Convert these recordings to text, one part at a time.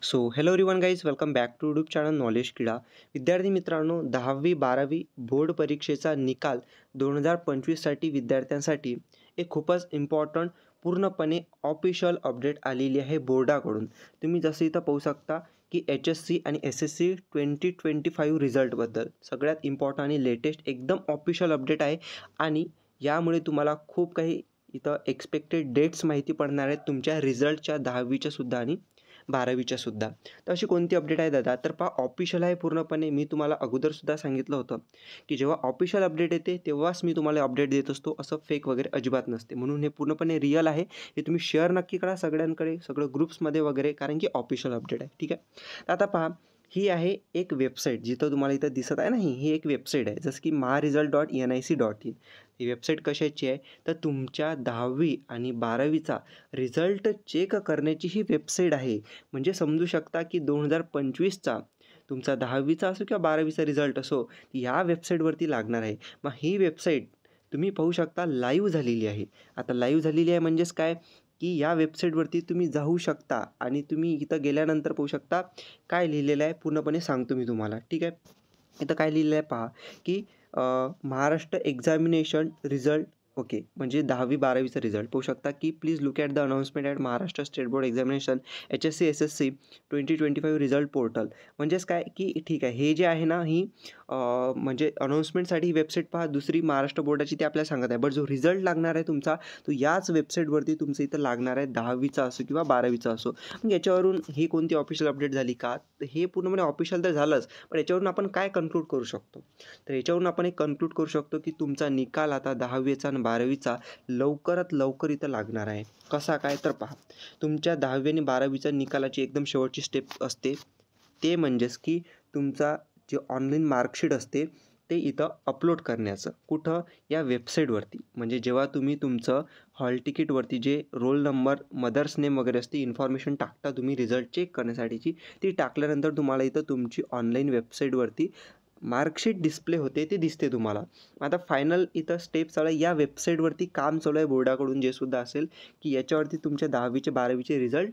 So hello everyone guys, welcome back to YouTube channel knowledge Krida. विद्यार्थी मित्रांनो, 10वी-12वी board परीक्षेचा निकाल 2025साठी विद्यार्थ्यांसाठी एक खूपच इम्पॉर्टंट पूर्णपणे ऑफिशियल अपडेट आलेली आहे बोर्डाकडून. तुम्ही जसं इथं पाहू शकता की HSC आणि SSC 2025 रिझल्टबद्दल सगळ्यात इम्पॉर्टंट आणि लेटेस्ट एकदम ऑफिशियल अपडेट आहे आणि यामुळे तुम्हाला खूप काही इथं एक्सपेक्टेड डेट्स माहिती पडणार आहेत तुमच्या रिझल्टच्या 10वीच्या सुद्धा आणि 12वीच्या सुद्धा. तर अशी कोणती अपडेट आहे दादा, तर पहा ऑफिशियल आहे पूर्णपणे. मी तुम्हाला अगोदरसुद्धा सांगितलं होतं की जेव्हा ऑफिशियल अपडेट येते तेव्हाच मी तुम्हाला अपडेट देत असतो, असं फेक वगैरे अजिबात नसते. म्हणून हे पूर्णपणे रिअल आहे. हे तुम्ही शेअर नक्की करा सगळ्यांकडे, सगळं ग्रुप्समध्ये वगैरे, कारण की ऑफिशियल अपडेट आहे. ठीक आहे. तर आता पहा, ही आहे एक वेबसाईट, जिथं तुम्हाला इथं दिसत आहे ना, ही एक वेबसाईट आहे जसं की maharesult.nic.in. ही वेबसाईट कशाची आहे, तर तुमच्या 10वी आणि 12वीचा रिझल्ट चेक करण्याची ही वेबसाईट आहे. म्हणजे समजू शकता की 2025चा तुमचा 10वीचा असो किंवा 12वीचा रिझल्ट असो, या वेबसाईटवरती लागणार आहे. मग ही वेबसाईट तुम्ही पाहू शकता लाईव्ह झालेली आहे. आता लाईव्ह झालेली आहे म्हणजेच काय, की या वेबसाईटवरती तुम्ही जाऊ शकता आणि तुम्ही इथं गेल्यानंतर पाहू शकता काय लिहिलेलं आहे, पूर्णपणे सांगतो मी तुम्हाला. ठीक आहे. इथं काय लिहिलेलं आहे पहा, की महाराष्ट्र एक्झामिनेशन रिझल्ट, ओके, म्हणजे 10वी-12वीचा रिझल्ट पाहू शकता की please look at the announcement at Maharashtra state board examination HSC SSC 2025 result portal. म्हणजेच काय, की ठीक आहे, हे जे आहे ना, ही म्हणजे अनाउन्समेंटसाठी ही वेबसाईट पहा दुसरी महाराष्ट्र बोर्डाची, ते आपल्याला सांगत आहे. बट जो रिझल्ट लागणार आहे तुमचा, तो याच वेबसाईटवरती तुमचं इथं लागणार आहे, 10वीचा असो किंवा 12वीचा असो. मग याच्यावरून ही कोणती ऑफिशियल अपडेट झाली का, तर हे पूर्णपणे ऑफिशियल तर झालंच, पण याच्यावरून आपण काय कन्क्लूड करू शकतो, तर याच्यावरून आपण एक कन्क्लूड करू शकतो की तुमचा निकाल आता 10वीचा आणि 12वीचा लवकरात लवकर इथं लागणार आहे. कसा काय, तर पहा, तुमच्या 10वी आणि 12वीच्या निकालाची एकदम शेवटची स्टेप असते, ते म्हणजेच की तुमचा जे ऑनलाईन मार्कशीट असते ते इथं अपलोड करण्याचं. कुठं, या वेबसाईटवरती. म्हणजे जेव्हा तुम्ही तुमचं हॉल तिकीटवरती जे रोल नंबर, मदर्स नेम वगैरे असते, इन्फॉर्मेशन टाकता तुम्ही रिझल्ट चेक करण्यासाठीची, ती टाकल्यानंतर तुम्हाला इथं तुमची ऑनलाईन वेबसाईटवरती मार्कशीट डिस्प्ले होते, ते दिसते तुम्हाला. आता फायनल इथं स्टेप चालू आहे, या वेबसाईटवरती काम चालू आहे बोर्डाकडून जे सुद्धा असेल, की याच्यावरती तुमच्या 10वीचे 12वीचे रिझल्ट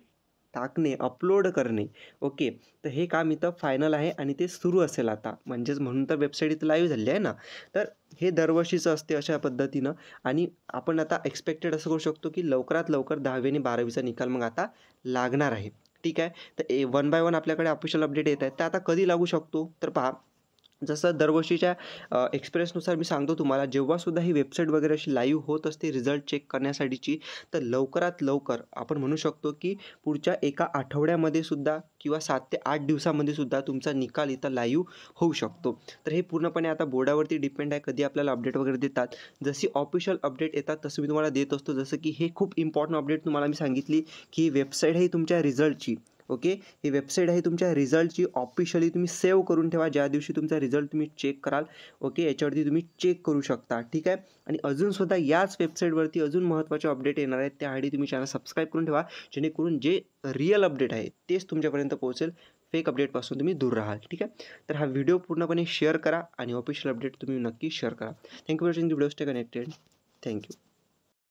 टाकणे, अपलोड करणे. ओके, तर हे काम इथं फायनल आहे आणि ते सुरू असेल आता. म्हणजेच म्हणून तर वेबसाईट इथं लाईव्ह झाली आहे ना. तर हे दरवर्षीचं असते अशा पद्धतीनं आणि आपण आता एक्सपेक्टेड असं करू शकतो की लवकरात लवकर 10वी आणि 12वीचा निकाल मग आता लागणार आहे. ठीक आहे. तर वन बाय वन आपल्याकडे ऑफिशियल अपडेट येत आहेत. तर आता कधी लागू शकतो, तर पहा, जसं दरवर्षीच्या एक्सपिरियन्सनुसार मी सांगतो तुम्हाला, जेव्हासुद्धा ही वेबसाईट वगैरे अशी लाईव्ह होत असते रिझल्ट चेक करण्यासाठीची, तर लवकरात लवकर आपण म्हणू शकतो की पुढच्या एका आठवड्यामध्ये सुद्धा किंवा 7 ते 8 दिवसामध्ये सुद्धा तुमचा निकाल इथं लाईव्ह होऊ शकतो. तर हे पूर्णपणे आता बोर्डावरती डिपेंड आहे, कधी आपल्याला अपडेट वगैरे देतात. जशी ऑफिशियल अपडेट येतात तसं मी तुम्हाला देत असतो. जसं की हे खूप इम्पॉर्टंट अपडेट तुम्हाला मी सांगितली, की ही वेबसाईट आहे तुमच्या रिझल्टची. ओके, ही वेबसाईट आहे तुमच्या रिझल्टची, ऑफिशियली तुम्ही सेव्ह करून ठेवा. ज्या दिवशी तुमचा रिझल्ट तुम्ही चेक कराल, ओके, याच्यावरती तुम्ही चेक करू शकता. ठीक आहे. आणि अजूनसुद्धा याच वेबसाईटवरती अजून महत्त्वाचे अपडेट येणार आहेत, त्यासाठी तुम्ही चॅनल सबस्क्राईब करून ठेवा, जेणेकरून जे रिअल अपडेट आहे तेच तुमच्यापर्यंत पोहोचेल. फेक अपडेटपासून तुम्ही दूर राहाल. ठीक आहे. तर हा व्हिडिओ पूर्णपणे शेअर करा आणि ऑफिशियल अपडेट तुम्ही नक्की शेअर करा. Thank you for watching the video. Stay connected. Thank you.